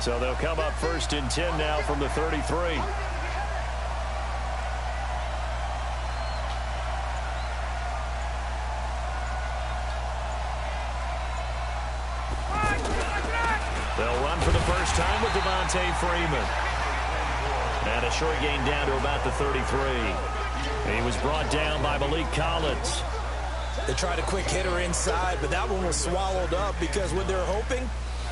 So they'll come up 1st and 10 now from the 33. They'll run for the first time with Devontae Freeman. And a short gain down to about the 33. He was brought down by Malik Collins. They tried a quick hitter inside, but that one was swallowed up because when they're hoping,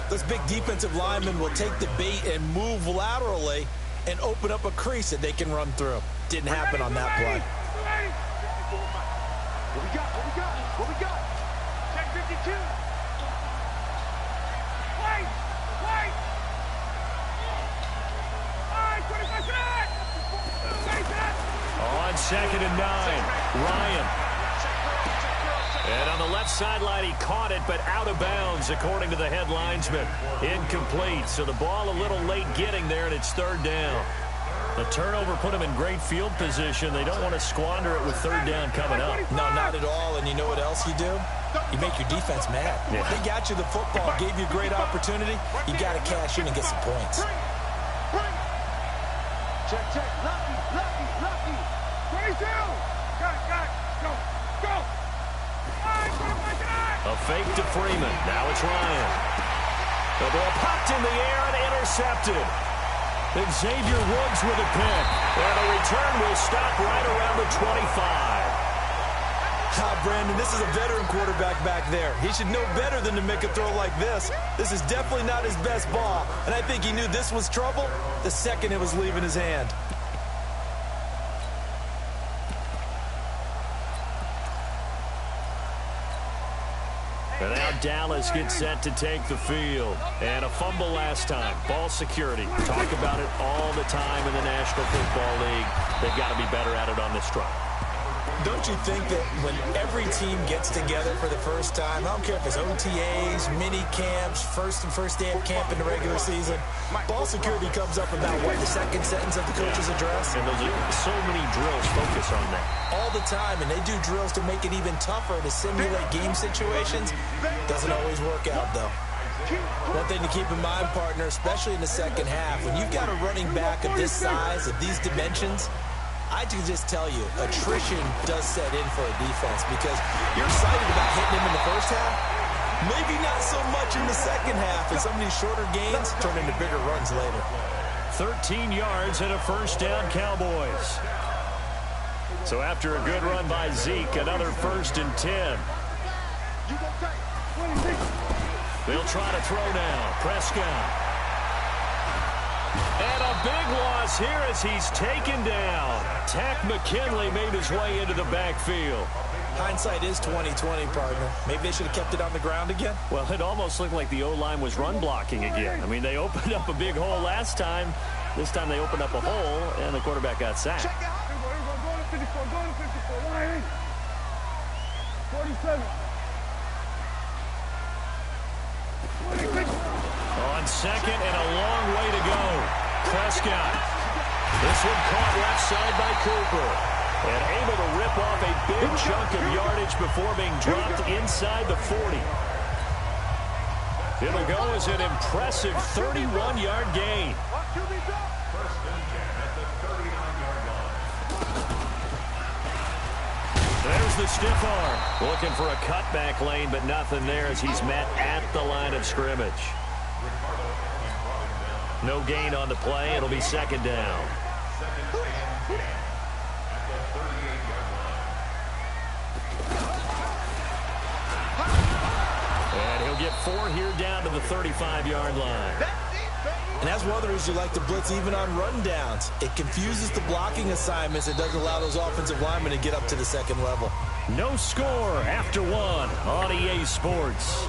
those big defensive linemen will take the bait and move laterally and open up a crease that they can run through. Didn't happen on that play. What we got? What we got? What we got? Check 52. Wait! Wait! All right, 25 shots! On 2nd and 9, Ryan. And on the left sideline, he caught it, but out of bounds, according to the head linesman. Incomplete, so the ball a little late getting there, and it's 3rd down. The turnover put them in great field position. They don't want to squander it with 3rd down coming up. No, not at all, and you know what else you do? You make your defense mad. Yeah. They got you the football, gave you a great opportunity. You got to cash in and get some points. Check, check. Lucky, lucky, lucky. 22. Got it, go, go. A fake to Freeman. Now it's Ryan. The ball popped in the air and intercepted. Then Xavier Woods with a pick. And the return will stop right around the 25. Brandon, this is a veteran quarterback back there. He should know better than to make a throw like this. This is definitely not his best ball. And I think he knew this was trouble the second it was leaving his hand. And now Dallas gets set to take the field. And a fumble last time. Ball security. Talk about it all the time in the National Football League. They've got to be better at it on this drive. Don't you think that when every team gets together for the first time, I don't care if it's OTAs, mini camps, first day of camp in the regular season, ball security comes up about, what, the second sentence of the coach's address? And those are so many drills focus on that. All the time, and they do drills to make it even tougher to simulate game situations. Doesn't always work out, though. One thing to keep in mind, partner, especially in the second half, when you've got a running back of this size, of these dimensions, I can just tell you, attrition does set in for a defense because you're excited about hitting him in the first half. Maybe not so much in the second half, and some of these shorter gains turn into bigger runs later. 13 yards and a first down, Cowboys. So after a good run by Zeke, another 1st and 10. They'll try to throw now. Prescott. And a big loss here as he's taken down. Tack McKinley made his way into the backfield. Hindsight is 20/20, partner. Maybe they should have kept it on the ground again. Well, it almost looked like the O-line was run blocking again. I mean, they opened up a big hole last time. This time they opened up a hole, and the quarterback got sacked. Check it out. Go to 54. Go to 54. Line. 47. On 2nd and a long way to go. Prescott. This one caught left side by Cooper. And able to rip off a big chunk of yardage before being dropped inside the 40. It'll go as an impressive 31-yard gain. There's the stiff arm. Looking for a cutback lane, but nothing there as he's met at the line of scrimmage. No gain on the play. It'll be 2nd down. And he'll get 4 here down to the 35-yard line. And that's one of the reasons you like to blitz even on rundowns. It confuses the blocking assignments. It doesn't allow those offensive linemen to get up to the second level. No score after 1 on EA Sports.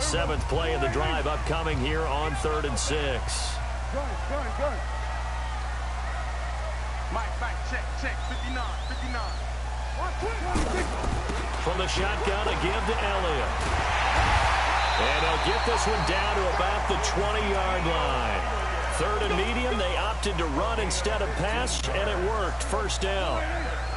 7th play of the drive upcoming here on 3rd and 6. Good. Mike, check. 59. From the shotgun, a give to Elliott. And he'll get this one down to about the 20-yard line. 3rd and medium, they opted to run instead of pass, and it worked. First down.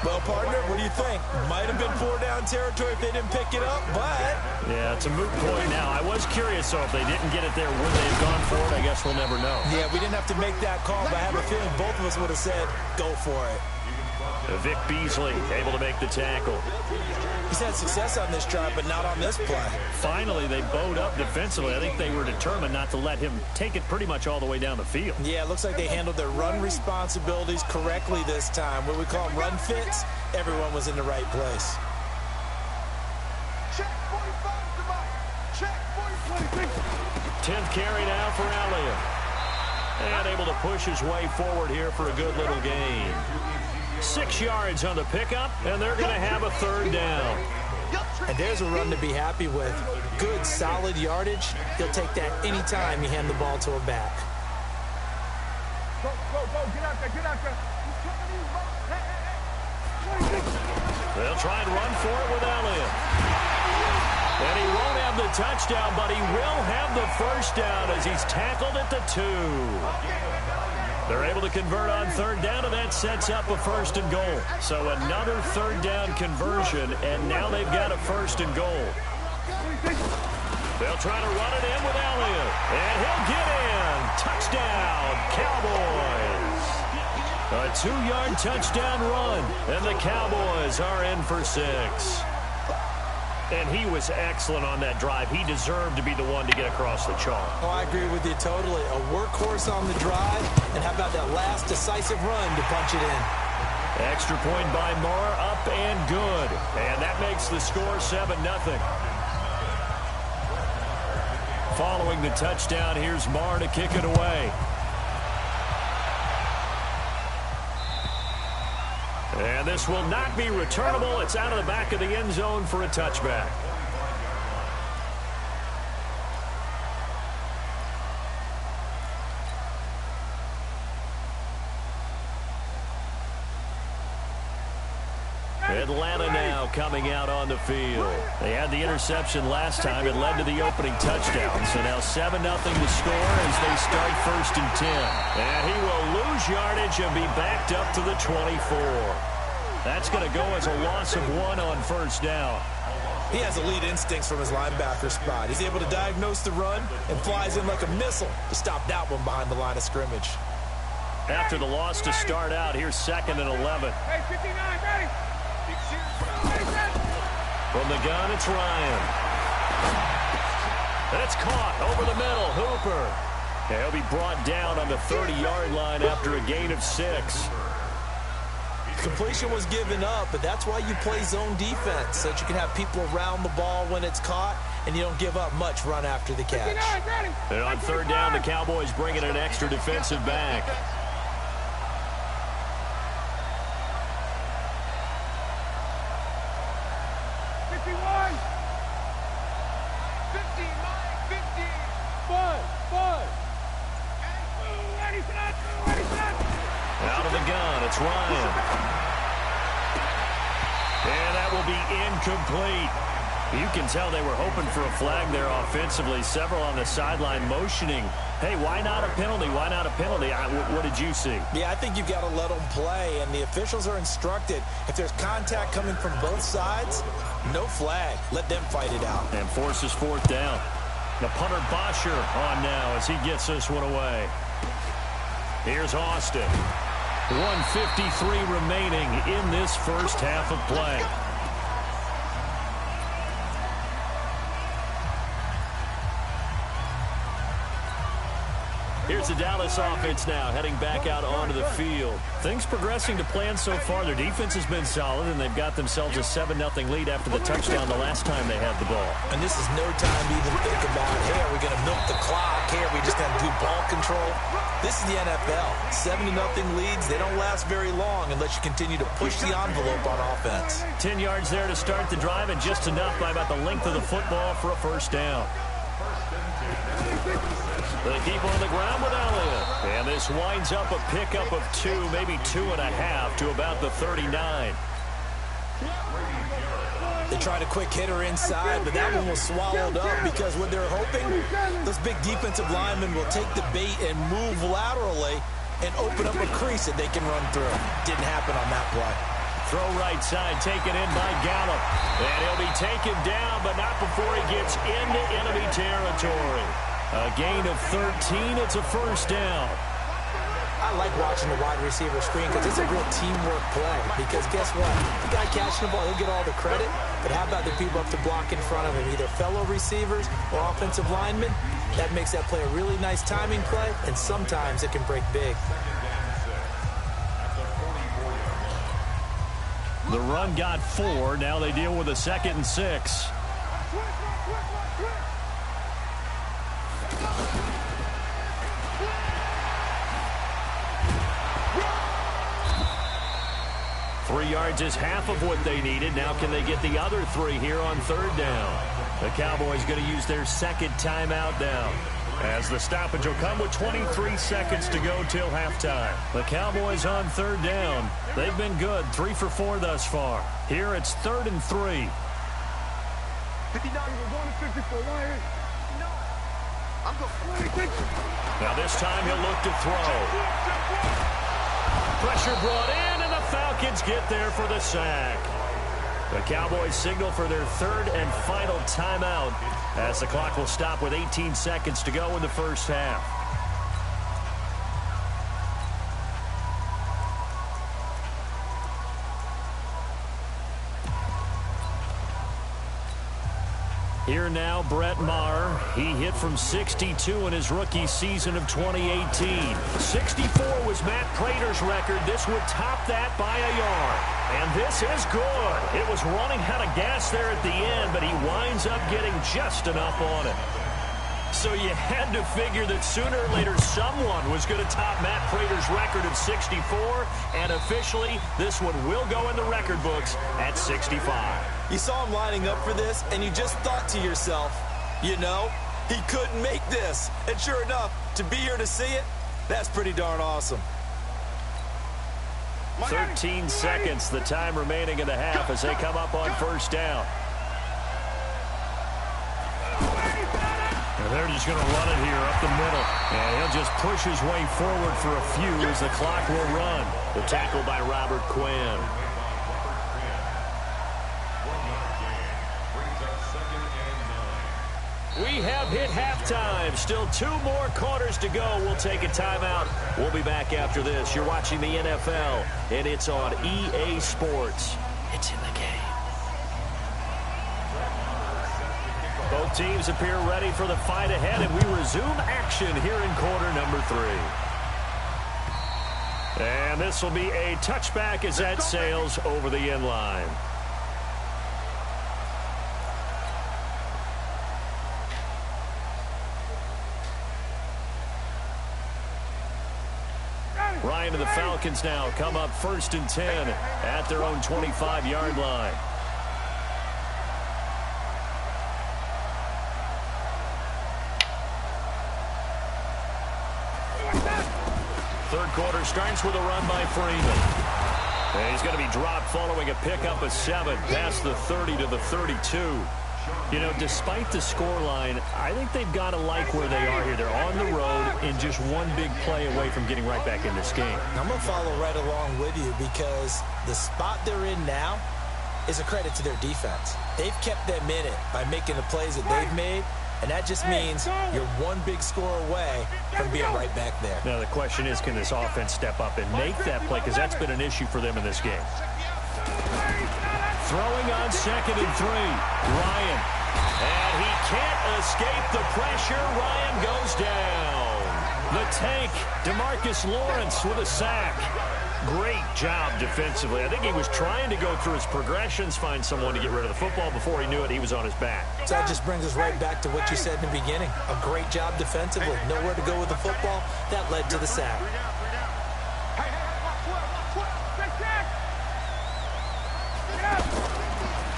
Well, partner, what do you think? Might have been 4-down territory if they didn't pick it up, but... Yeah, it's a moot point now. I was curious, though, if they didn't get it there, would they have gone for it? I guess we'll never know. Yeah, we didn't have to make that call, but I have a feeling both of us would have said, go for it. Vic Beasley able to make the tackle. He's had success on this drive, but not on this play. Finally, they bowed up defensively. I think they were determined not to let him take it pretty much all the way down the field. Yeah, it looks like they handled their run responsibilities correctly this time. What we call them run fits, everyone was in the right place. Check 45 to Mike. Check 40. 10th carry now for Elliott. And able to push his way forward here for a good little gain. 6 yards on the pickup, and they're going to have a 3rd down. And there's a run to be happy with. Good, solid yardage. He'll take that anytime you hand the ball to a back. Go. Get out there. They'll try and run for it with Elliott. And he won't have the touchdown, but he will have the first down as he's tackled at the 2. They're able to convert on 3rd down, and that sets up a 1st and goal. So another 3rd down conversion, and now they've got a 1st and goal. They'll try to run it in with Elliott, and he'll get in. Touchdown, Cowboys. A 2-yard touchdown run, and the Cowboys are in for 6. And he was excellent on that drive. He deserved to be the one to get across the chalk. Oh, I agree with you totally. A workhorse on the drive, and how about that last decisive run to punch it in? Extra point by Marr, up and good. And that makes the score 7-0. Following the touchdown, here's Marr to kick it away. And this will not be returnable. It's out of the back of the end zone for a touchback. Atlanta now coming out on the field. They had the interception last time. It led to the opening touchdown. So now 7-0 to score as they start 1st and 10. And he will lose yardage and be backed up to the 24. That's going to go as a loss of 1 on 1st down. He has elite instincts from his linebacker spot. He's able to diagnose the run and flies in like a missile to stop that one behind the line of scrimmage. After the loss to start out, here's 2nd and 11. Hey, 59, ready. From the gun, it's Ryan. And it's caught over the middle. Hooper. And he'll be brought down on the 30-yard line after a gain of 6. Completion was given up, but that's why you play zone defense, so that you can have people around the ball when it's caught, and you don't give up much run after the catch. And on 3rd down, the Cowboys bring in an extra defensive back. Out of the gun, it's Ryan. And that will be incomplete. You can tell they were hoping for a flag there offensively. Several on the sideline motioning, hey, why not a penalty? Why not a penalty? What did you see? Yeah, I think you've got to let them play, and the officials are instructed. If there's contact coming from both sides, no flag. Let them fight it out. And forces 4th down. The punter Bosher on now as he gets this one away. Here's Austin. 1:53 remaining in this first half of play. Here's the Dallas offense now heading back out onto the field. Things progressing to plan so far. Their defense has been solid, and they've got themselves a 7-0 lead after the touchdown the last time they had the ball. And this is no time to even think about, hey, are we going to milk the clock? Hey, are we just going to do ball control? This is the NFL. 7-0 leads, they don't last very long unless you continue to push the envelope on offense. 10 yards there to start the drive, and just enough by about the length of the football for a first down. They keep on the ground with Elliott. And this winds up a pickup of 2, maybe 2.5 to about the 39. They tried a quick hitter inside, but that one was swallowed up because what they're hoping, those big defensive linemen will take the bait and move laterally and open up a crease that they can run through. Didn't happen on that play. Throw right side, taken in by Gallup. And he'll be taken down, but not before he gets into enemy territory. A gain of 13. It's a first down. I like watching the wide receiver screen because it's a real teamwork play. Because guess what? The guy catching the ball, he'll get all the credit. But how about the people up to block in front of him? Either fellow receivers or offensive linemen. That makes that play a really nice timing play. And sometimes it can break big. The run got 4. Now they deal with a 2nd and 6. Three yards is half of what they needed. Now can they get the other 3 here on 3rd down? The Cowboys going to use their 2nd timeout now, as the stoppage will come with 23 seconds to go till halftime. The Cowboys on 3rd down. They've been good, 3 for 4 thus far. Here it's 3rd and 3. 59 Now this time he'll look to throw. Pressure brought in, and the Falcons get there for the sack. The Cowboys signal for their 3rd and final timeout, as the clock will stop with 18 seconds to go in the first half. Here now, Brett Maher. He hit from 62 in his rookie season of 2018. 64 was Matt Prater's record. This would top that by a yard. And this is good. It was running out of gas there at the end, but he winds up getting just enough on it. So you had to figure that sooner or later someone was going to top Matt Prater's record of 64, and officially this one will go in the record books at 65. You saw him lining up for this, and you just thought to yourself, you know, he couldn't make this. And sure enough, to be here to see it, that's pretty darn awesome. 13 seconds, the time remaining in the half as they come up on 1st down. And they're just going to run it here up the middle. And he'll just push his way forward for a few as the clock will run. The tackle by Robert Quinn. We have hit halftime. Still 2 more quarters to go. We'll take a timeout. We'll be back after this. You're watching the NFL, and it's on EA Sports. It's in the game. Both teams appear ready for the fight ahead, and we resume action here in quarter number 3. And this will be a touchback as that sails over the end line. Ryan and the Falcons now come up 1st and 10 at their own 25-yard line. Third quarter starts with a run by Freeman. And he's going to be dropped following a pickup of 7 past the 30 to the 32. You know, despite the scoreline, I think they've got to like where they are here. They're on the road and just one big play away from getting right back in this game. I'm going to follow right along with you because the spot they're in now is a credit to their defense. They've kept them in it by making the plays that they've made, and that just means you're one big score away from being right back there. Now the question is, can this offense step up and make that play? Because that's been an issue for them in this game. Throwing on 2nd and 3. Ryan. And he can't escape the pressure. Ryan goes down. The tank, DeMarcus Lawrence with a sack. Great job defensively. I think he was trying to go through his progressions, find someone to get rid of the football. Before he knew it, he was on his back. So that just brings us right back to what you said in the beginning. A great job defensively. Nowhere to go with the football. That led to the sack.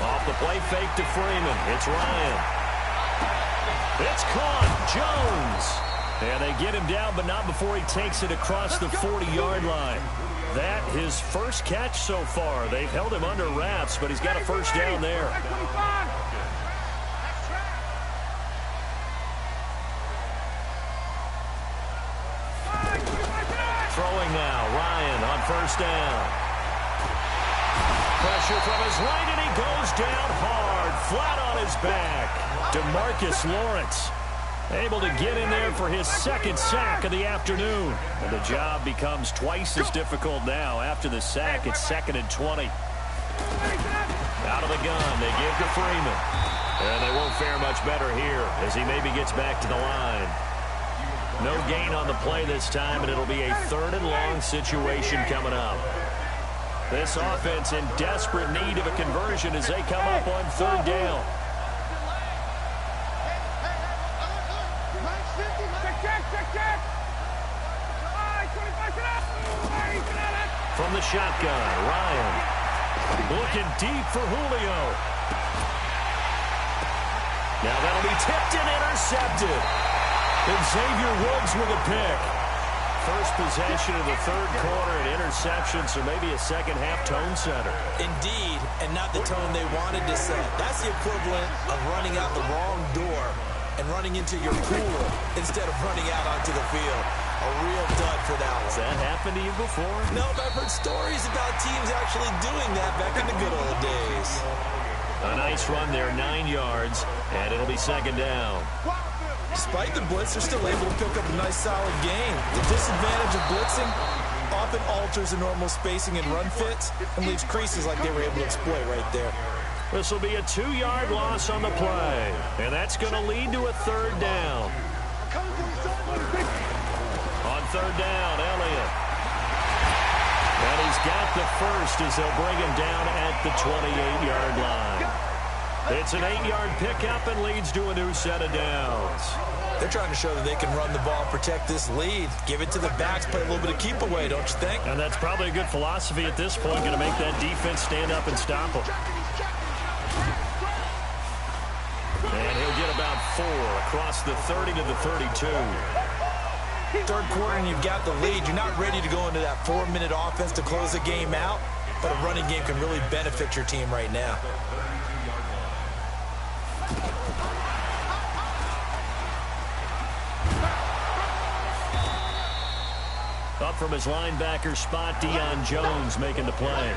Off the play fake to Freeman. It's Ryan. It's caught. Jones. And they get him down, but not before he takes it across the 40-yard line. That his first catch so far. They've held him under wraps, but he's got a first down there. Throwing now. Ryan on first down. Pressure from his right, and he goes down hard, flat on his back. DeMarcus Lawrence able to get in there for his second sack of the afternoon. And the job becomes twice as difficult now. After the sack, it's 2nd and 20. Out of the gun, they give to Freeman. And they won't fare much better here as he maybe gets back to the line. No gain on the play this time, and it'll be a 3rd and long situation coming up. This offense in desperate need of a conversion as they come up on 3rd down. From the shotgun, Ryan looking deep for Julio. Now that'll be tipped and intercepted. And Xavier Woods with a pick. First possession of the 3rd quarter, an interception, so maybe a second-half tone setter. Indeed, and not the tone they wanted to set. That's the equivalent of running out the wrong door and running into your pool instead of running out onto the field. A real dud for that one. Has that happened to you before? No, but I've heard stories about teams actually doing that back in the good old days. A nice run there, 9 yards, and it'll be 2nd down. Despite the blitz, they're still able to pick up a nice, solid gain. The disadvantage of blitzing often alters the normal spacing and run fits and leaves creases like they were able to exploit right there. This will be a 2-yard loss on the play, and that's going to lead to a 3rd down. On 3rd down, Elliott. And he's got the first as they'll bring him down at the 28-yard line. It's an 8-yard pickup and leads to a new set of downs. They're trying to show that they can run the ball, protect this lead, give it to the backs, play a little bit of keep away, don't you think? And that's probably a good philosophy at this point, going to make that defense stand up and stop them. And he'll get about 4 across the 30 to the 32. 3rd quarter and you've got the lead. You're not ready to go into that 4-minute offense to close the game out, but a running game can really benefit your team right now. Up from his linebacker spot, Deion Jones making the play.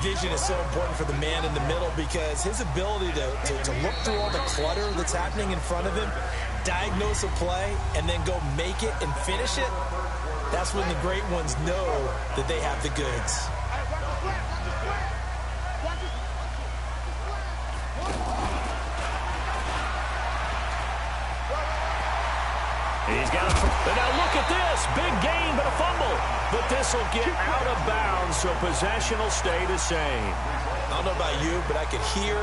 Vision is so important for the man in the middle because his ability to look through all the clutter that's happening in front of him, diagnose a play, and then go make it and finish it, that's when the great ones know that they have the goods. He's got a... Now look at this. Big gain, but a fumble. But this will get out of bounds, so possession will stay the same. I don't know about you, but I could hear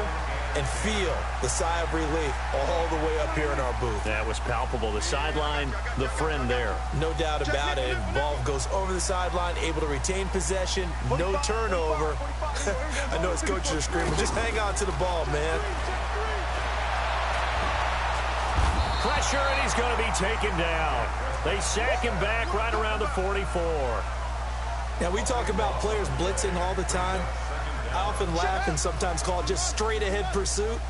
and feel the sigh of relief all the way up here in our booth. That was palpable. The sideline, the friend there. No doubt about it. Ball goes over the sideline, able to retain possession, no turnover. I know his coaches are screaming, just hang on to the ball, man. Pressure, and he's going to be taken down. They sack him back right around the 44. Now, we talk about players blitzing all the time. I often laugh and sometimes call it just straight-ahead pursuit.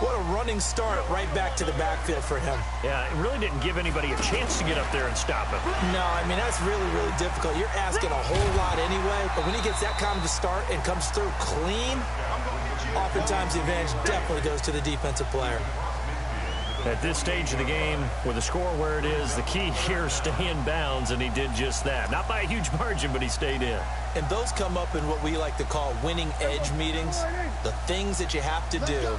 What a running start right back to the backfield for him. Yeah, it really didn't give anybody a chance to get up there and stop him. No, I mean, that's really, really difficult. You're asking a whole lot anyway, but when he gets that kind of a start and comes through clean, oftentimes the advantage definitely goes to the defensive player. At this stage of the game, with the score where it is, the key here is stay in bounds, and he did just that. Not by a huge margin, but he stayed in. And those come up in what we like to call winning edge meetings. The things that you have to do,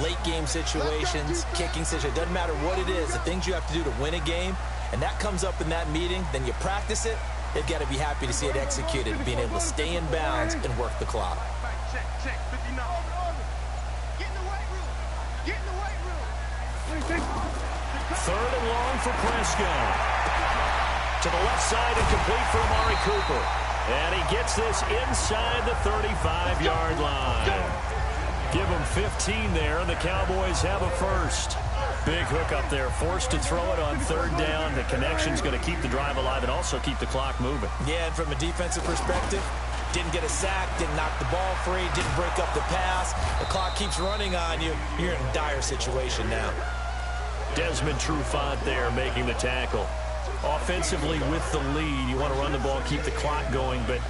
late game situations, kicking situations, doesn't matter what it is, the things you have to do to win a game, and that comes up in that meeting, then you practice it, you've got to be happy to see it executed, being able to stay in bounds and work the clock. Third and long for Prescott. To the left side and complete for Amari Cooper. And he gets this inside the 35-yard line. Give them 15 there, and the Cowboys have a first. Big hook up there, forced to throw it on third down. The connection's going to keep the drive alive and also keep the clock moving. Yeah, and from a defensive perspective, didn't get a sack, didn't knock the ball free, didn't break up the pass. The clock keeps running on you. You're in a dire situation now. Desmond Trufant there making the tackle. Offensively with the lead, you want to run the ball, keep the clock going, but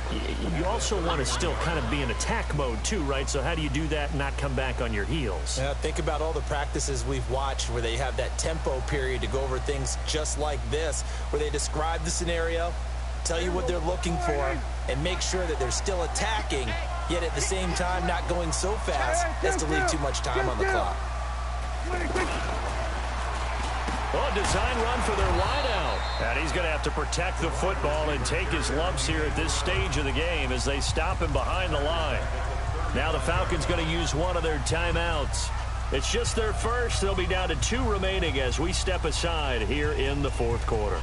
you also want to still kind of be in attack mode too, right? So how do you do that and not come back on your heels? Yeah, think about all the practices we've watched where they have that tempo period to go over things just like this, where they describe the scenario, tell you what they're looking for, and make sure that they're still attacking, yet at the same time not going so fast as to leave too much time on the clock. Well, a design run for their wideout. And he's going to have to protect the football and take his lumps here at this stage of the game as they stop him behind the line. Now the Falcons going to use one of their timeouts. It's just their first. They'll be down to 2 remaining as we step aside here in the fourth quarter.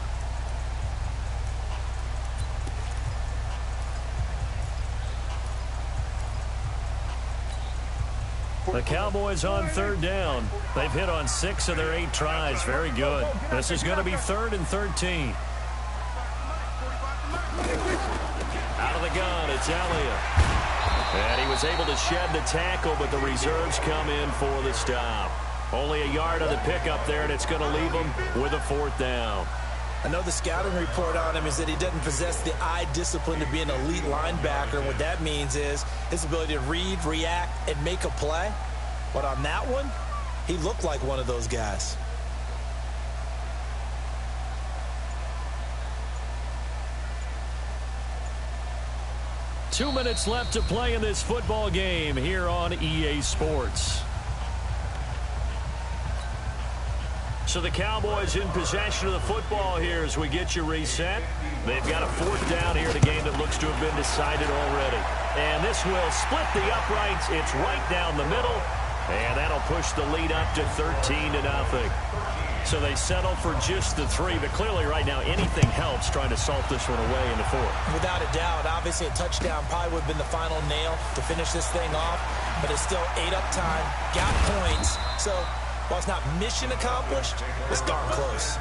The Cowboys on third down. They've hit on 6 of their 8 tries. Very good. This is going to be 3rd and 13. Out of the gun, it's Elliott. And he was able to shed the tackle, but the reserves come in for the stop. Only a yard on the pickup there, and it's going to leave him with a 4th down. I know the scouting report on him is that he doesn't possess the eye discipline to be an elite linebacker. And what that means is his ability to read, react, and make a play. But on that one, he looked like one of those guys. Two minutes left to play in this football game here on EA Sports. So the Cowboys in possession of the football here as we get you reset. They've got a 4th down here in a game that looks to have been decided already. And this will split the uprights. It's right down the middle. And that'll push the lead up to 13-0. So they settle for just the 3. But clearly right now anything helps trying to salt this one away in the 4th. Without a doubt. Obviously a touchdown probably would have been the final nail to finish this thing off. But it's still 8 up time. Got points. So while it's not mission accomplished, it's darn close.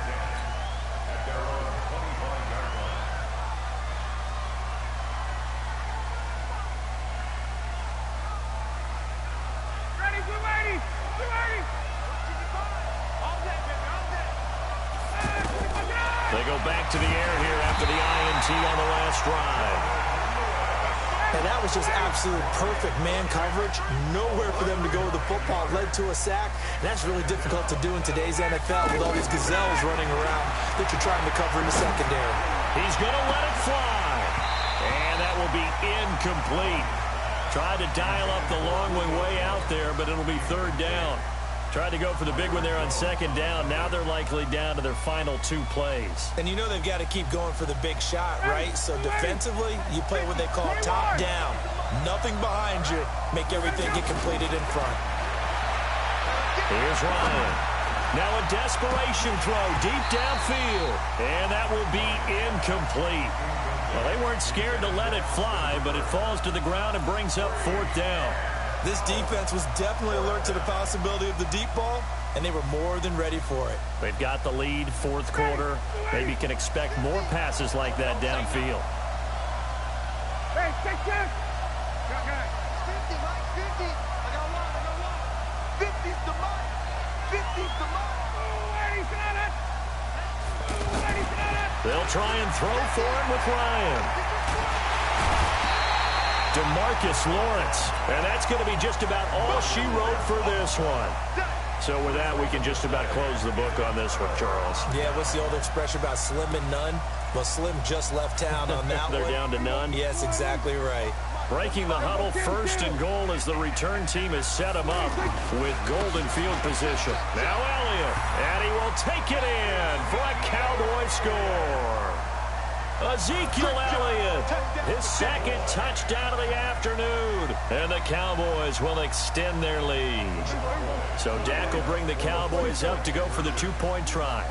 They go back to the air here after the INT on the last drive. And that was just absolute perfect man coverage. Nowhere for them to go with the football. Led to a sack. And that's really difficult to do in today's NFL with all these gazelles running around that you're trying to cover in the secondary. He's going to let it fly. And that will be incomplete. Tried to dial up the long way out there, but it'll be 3rd down. Tried to go for the big one there on 2nd down. Now they're likely down to their final 2 plays. And you know they've got to keep going for the big shot, right? So defensively, you play what they call top down. Nothing behind you. Make everything get completed in front. Here's Ryan. Now a desperation throw deep downfield. And that will be incomplete. Well, they weren't scared to let it fly, but it falls to the ground and brings up 4th down. This defense was definitely alert to the possibility of the deep ball, and they were more than ready for it. They've got the lead, 4th quarter. Maybe can expect more passes like that downfield. Hey, take this. 50, Mike, 50. I got one. 50's the mark. 50's the mark. They'll try and throw for it with Ryan. DeMarcus Lawrence. And that's going to be just about all she wrote for this one. So with that, we can just about close the book on this one, Charles. Yeah, what's the old expression about slim and none? Well, Slim just left town on that They're one. down to none. Yes, exactly right. Breaking the huddle, 1st and goal as the return team has set him up with golden field position. Now Elliott, and he will take it in for a Cowboy score. Ezekiel Elliott, his 2nd touchdown of the afternoon. And the Cowboys will extend their lead. So Dak will bring the Cowboys up to go for the 2-point try.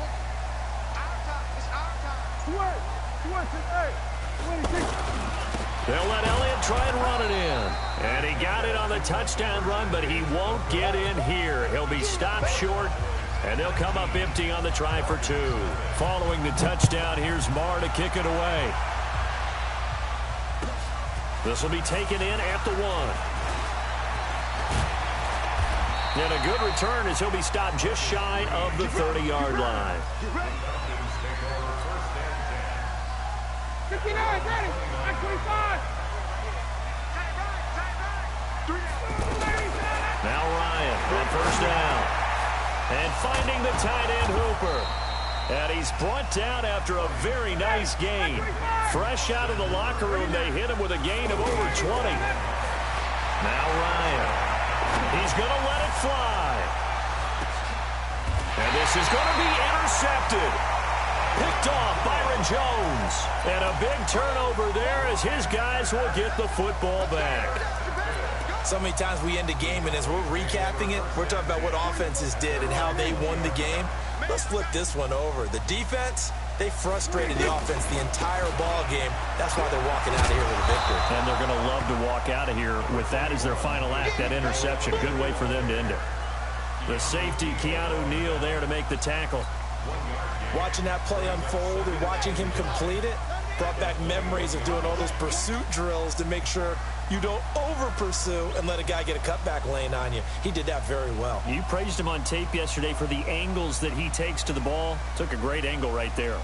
They'll let Elliott try and run it in. And he got it on the touchdown run, but he won't get in here. He'll be stopped short, and they'll come up empty on the try for 2. Following the touchdown, here's Marr to kick it away. This will be taken in at the 1. And a good return as he'll be stopped just shy of the 30-yard line. 59, 30, 25. Now Ryan on first down. And finding the tight end Hooper. And he's brought down after a very nice gain. Fresh out of the locker room, they hit him with a gain of over 20. Now Ryan. He's going to let it fly. And this is going to be intercepted. Picked off Byron Jones. And a big turnover there as his guys will get the football back. So many times we end a game, and as we're recapping it, we're talking about what offenses did and how they won the game. Let's flip this one over. The defense, they frustrated the offense the entire ball game. That's why they're walking out of here with a victory. And they're going to love to walk out of here with that as their final act, that interception. Good way for them to end it. The safety, Keanu Neal, there to make the tackle. Watching that play unfold and watching him complete it brought back memories of doing all those pursuit drills to make sure you don't over-pursue and let a guy get a cutback lane on you. He did that very well. You praised him on tape yesterday for the angles that he takes to the ball. Took a great angle right there.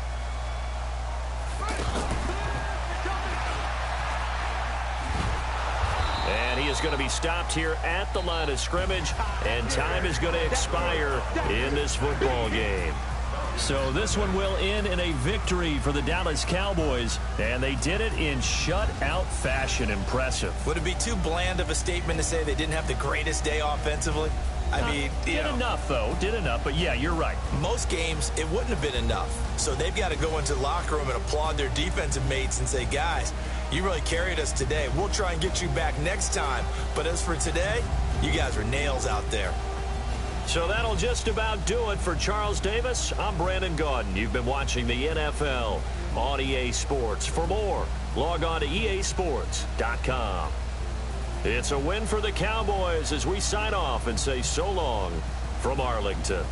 And he is going to be stopped here at the line of scrimmage, and time is going to expire in this football game. So this one will end in a victory for the Dallas Cowboys, and they did it in shutout fashion. Impressive. Would it be too bland of a statement to say they didn't have the greatest day offensively? I mean, did enough, though. Did enough, but yeah, you're right. Most games, it wouldn't have been enough. So they've got to go into the locker room and applaud their defensive mates and say, guys, you really carried us today. We'll try and get you back next time. But as for today, you guys were nails out there. So that'll just about do it for Charles Davis. I'm Brandon Gaudin. You've been watching the NFL on EA Sports. For more, log on to easports.com. It's a win for the Cowboys as we sign off and say so long from Arlington.